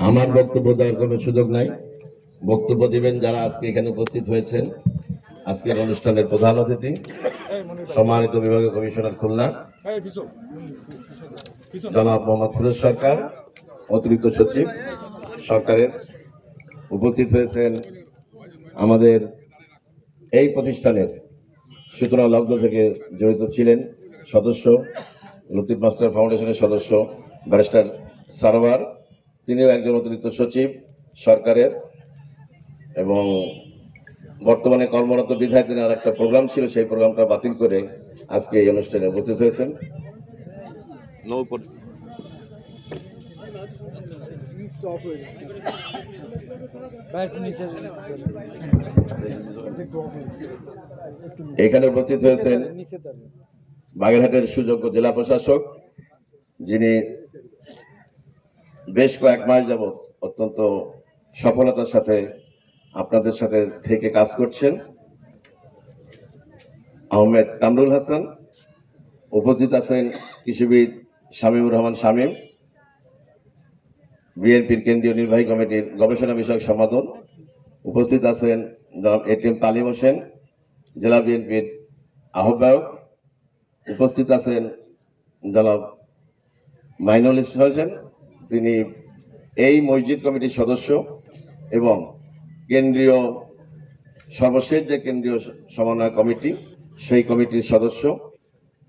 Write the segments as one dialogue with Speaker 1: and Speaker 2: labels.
Speaker 1: আমার বক্তব্য দেওয়ার কোনো সুযোগ নাই। বক্তব্য দিবেন যারা আজকে এখানে উপস্থিত হয়েছেন। আজকের অনুষ্ঠানের প্রধান অতিথি সম্মানিত বিভাগীয় কমিশনার খুলনা জনাব মোহাম্মদ ফিরোজ সরকার, অতিরিক্ত সচিব সরকারের। উপস্থিত হয়েছেন আমাদের এই প্রতিষ্ঠানের সূচনা লগ্ন থেকে জড়িত ছিলেন সদস্য, লতিফ মাস্টার ফাউন্ডেশনের সদস্য ব্যারিস্টার সারোয়ার, তিনিও একজন অতিরিক্ত সচিব সরকারের, এবং বর্তমানে কর্মরত বিধায় তিনি আর একটা প্রোগ্রাম ছিল, সেই প্রোগ্রামটা বাতিল করে আজকে এই অনুষ্ঠানে উপস্থিত হয়েছেন। এখানে উপস্থিত হয়েছেন বাগেরহাটের সুযোগ্য জেলা প্রশাসক, যিনি বেশ কয়েক মাস যাবৎ অত্যন্ত সফলতার সাথে আপনাদের সাথে থেকে কাজ করছেন, আহমেদ কামরুল হাসান। উপস্থিত আছেন কৃষিবিদ শামীমুর রহমান শামীম, বিএনপির কেন্দ্রীয় নির্বাহী কমিটির গবেষণা বিষয়ক সম্পাদক। উপস্থিত আছেন জনাব এটিএম তালিম হোসেন, জেলা বিএনপির আহ্বায়ক। উপস্থিত আছেন জনাব মাইনুল হোসেন, তিনি এই মসজিদ কমিটির সদস্য এবং কেন্দ্রীয় সর্বশেষ যে কেন্দ্রীয় সমন্বয় কমিটি সেই কমিটির সদস্য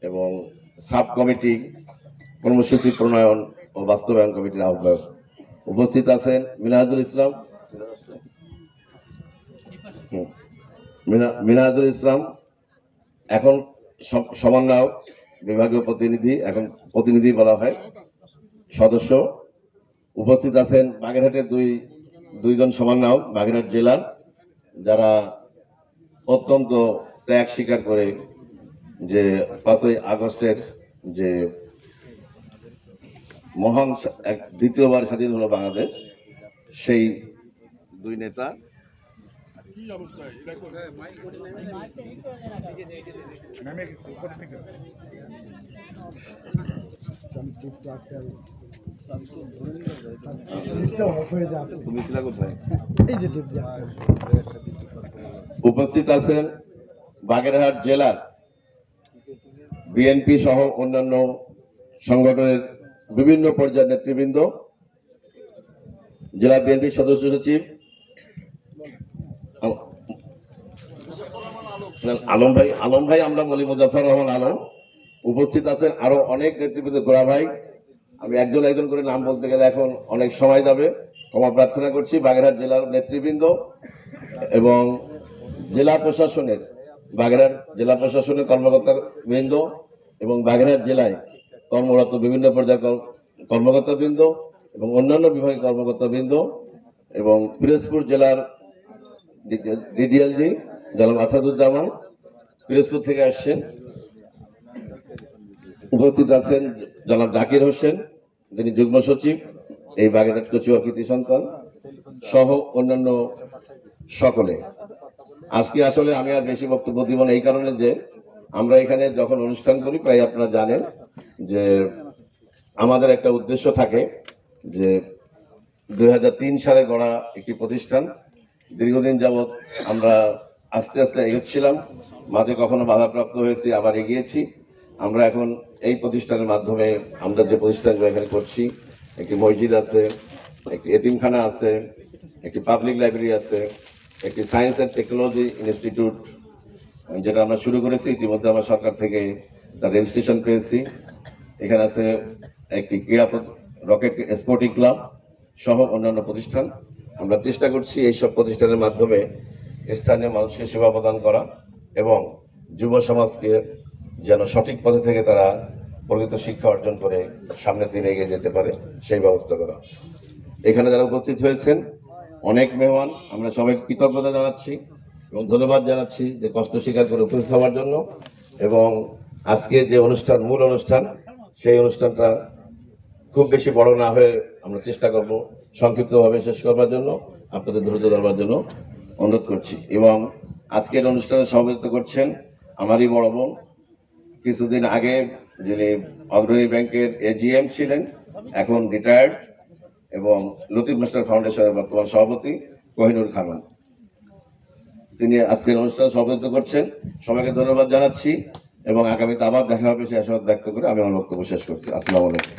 Speaker 1: এবং সাব কমিটি কর্মসূচি প্রণয়ন ও বাস্তবায়ন কমিটির আহ্বায়ক। উপস্থিত আছেন মিনহাজুল ইসলাম, এখন সমন্বয়ক বিভাগীয় প্রতিনিধি, এখন প্রতিনিধি বলা হয়, সদস্য। উপস্থিত আছেন বাগেরহাটের দুইজন সমন্বয়ক বাগেরহাট জেলার, যারা অত্যন্ত ত্যাগ স্বীকার করে যে 5ই আগস্টের যে মহান দ্বিতীয়বার স্বাধীন হলো বাংলাদেশ, সেই দুই নেতা। উপস্থিত আছেন বাগেরহাট জেলার বিএনপি সহ অন্যান্য সংগঠনের বিভিন্ন পর্যায়ের নেতৃবৃন্দ, জেলা বিএনপির সদস্য সচিব আলম ভাই, আমরা বলি মুজাফফর রহমান আলম। উপস্থিত আছেন আরো অনেক নেতৃবৃন্দ, গোড়া ভাই। আমি একজন একজন করে নাম বলতে গেলে এখন অনেক সময় যাবে, ক্ষমা প্রার্থনা করছি। বাগেরহাট জেলার নেতৃবৃন্দ এবং জেলা প্রশাসনের, বাগেরহাট জেলা প্রশাসনের কর্মকর্তা বৃন্দ এবং বাগেরহাট জেলায় কর্মরত বিভিন্ন পর্যায়ের কর্মকর্তা বৃন্দ এবং অন্যান্য বিভাগের কর্মকর্তা বৃন্দ এবং পিরোজপুর জেলার ডিডিএলজি জনাব আসাদুজ্জামান পিরোজপুর থেকে আসছেন। উপস্থিত আছেন জনাব জাকির হোসেন, যিনি যুগ্ম সচিব এই বাগেরহাট কচুয়া কৃতি সন্তান, সহ অন্যান্য সকলে। আজকে আসলে আমি আর বেশি বক্তব্য দিব না, এই কারণে যে আমরা এখানে যখন অনুষ্ঠান করি, প্রায় আপনারা জানেন যে আমাদের একটা উদ্দেশ্য থাকে যে 2003 সালে গড়া একটি প্রতিষ্ঠান, দীর্ঘদিন যাবৎ আমরা আস্তে আস্তে এগোচ্ছিলাম, মাঝে কখনো বাধাপ্রাপ্ত হয়েছি, আবার এগিয়েছি। আমরা এখন এই প্রতিষ্ঠানের মাধ্যমে আমরা যে প্রতিষ্ঠানগুলো এখানে করছি, একটি মসজিদ আছে, একটি এতিমখানা আছে, একটি পাবলিক লাইব্রেরি আছে, একটি সায়েন্স অ্যান্ড টেকনোলজি ইনস্টিটিউট যেটা আমরা শুরু করেছি, ইতিমধ্যে আমরা সরকার থেকে তার রেজিস্ট্রেশন পেয়েছি। এখানে আছে একটি ক্রীড়া রকেট স্পোর্টিং ক্লাব সহ অন্যান্য প্রতিষ্ঠান। আমরা চেষ্টা করছি এইসব প্রতিষ্ঠানের মাধ্যমে স্থানীয় মানুষকে সেবা প্রদান করা এবং যুব সমাজকে যেন সঠিক পথে থেকে তারা প্রকৃত শিক্ষা অর্জন করে সামনের দিনে এগিয়ে যেতে পারে, সেই ব্যবস্থা করা। এখানে যারা উপস্থিত হয়েছেন অনেক মেহমান, আমরা সবাই কৃতজ্ঞতা জানাচ্ছি এবং ধন্যবাদ জানাচ্ছি যে কষ্ট স্বীকার করে উপস্থিত হওয়ার জন্য। এবং আজকে যে অনুষ্ঠান, মূল অনুষ্ঠান, সেই অনুষ্ঠানটা খুব বেশি বড় না হয়ে আমরা চেষ্টা করব সংক্ষিপ্তভাবে শেষ করবার জন্য, আপনাদের ধৈর্য ধরবার জন্য অনুরোধ করছি। এবং আজকের অনুষ্ঠানে সভাপতিত্ব করছেন আমারই বড় বোন, কিছুদিন আগে যিনি অগ্রণী ব্যাংকের এজিএম ছিলেন, এখন রিটায়ার্ড, এবং লতিফ মাস্টার ফাউন্ডেশনের বর্তমান সভাপতি কোহিনুর খানম। তিনি আজকের অনুষ্ঠান সভাপতিত্ব করছেন। সবাইকে ধন্যবাদ জানাচ্ছি এবং আগামীতে আবার দেখা হবে সে আশাবাদ ব্যক্ত করে আমি আমার বক্তব্য শেষ করছি। আসসালামু আলাইকুম।